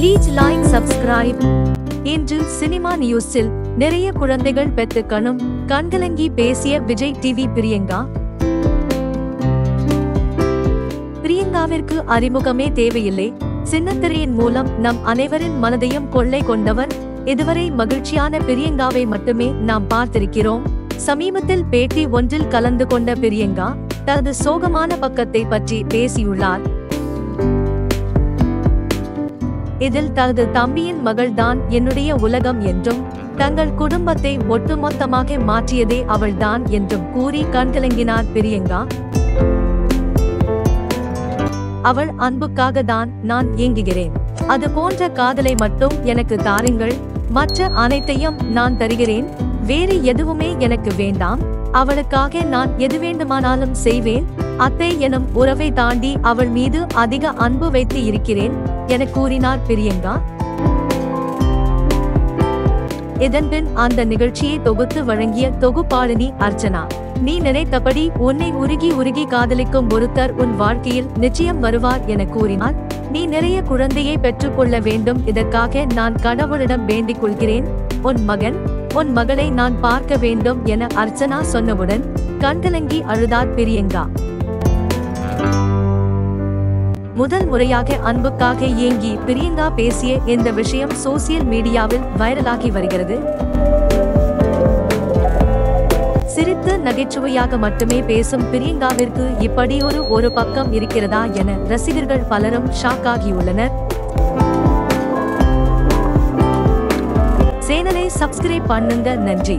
Please like subscribe. இன்று cinema நியூஸில் நிறைய குழந்தைகள் பெற்று கண்கலங்கி பேசிய விஜய் டிவி பிரியங்கா. பிரியங்காவிற்கு அறிமுகமே தேவையில்லை. சின்னத்திரையின் மூலம் நம் அனைவரின் மனதையும் கொள்ளை கொண்டவர். இதுவரை மகிழ்ச்சியான பிரியங்காவை மட்டுமே நாம் பார்த்திருக்கிறோம். சமீபத்தில் பேட்டி ஒன்றில் கலந்து கொண்ட பிரியங்கா தனது சோகமான பக்கத்தை பற்றி பேசியுள்ளார். இதில் தனது தம்பியின் மகள்தான் என்னுடைய உலகம் என்றும் தங்கள் குடும்பத்தை ஒட்டுமொத்தமாக மாற்றியதே அவள்தான் என்றும் கூறி கண்கலங்கினார் பிரியங்கா. அவள் அன்புக்காக தான் நான் ஏங்குகிறேன். அது போன்ற காதலை மட்டும் எனக்கு தாருங்கள். மற்ற அனைத்தையும் நான் தருகிறேன். வேறு எதுவுமே எனக்கு வேண்டாம். அவளுக்காக நான் எது வேண்டுமானாலும் செய்வேன். அத்தை எனும் உறவை தாண்டி அவள் மீது அதிக அன்பு வைத்து இருக்கிறேன் என கூறினார் பிரியங்கா. இதன்பின் அந்த நிகழ்ச்சியை தொகுத்து வழங்கிய தொகுப்பாளினி அர்ச்சனா, நீ நினைத்தபடி உன்னை உருகி காதலிக்கும் ஒருத்தர் உன் வாழ்க்கையில் நிச்சயம் வருவார் என கூறினார். நீ நிறைய குழந்தையை பெற்றுக்கொள்ள வேண்டும். இதற்காக நான் கடவுளிடம் வேண்டிக் கொள்கிறேன். உன் மகளை நான் பார்க்க வேண்டும் என அர்ச்சனா சொன்னவுடன் கண்கலங்கி அழுதார் பிரியங்கா. முதல் முறையாக அன்புக்காக ஏங்கி பிரியங்கா பேசிய இந்த விஷயம் சோசியல் மீடியாவில் வைரலாகி வருகிறது. சிரித்து நகைச்சுவையாக மட்டுமே பேசும் பிரியங்காவிற்கு இப்படி ஒரு பக்கம் இருக்கிறதா என ரசிகர்கள் பலரும் ஷாக் ஆகியுள்ளனர். சேனலை சப்ஸ்கிரைப் பண்ணுங்க. நன்றி.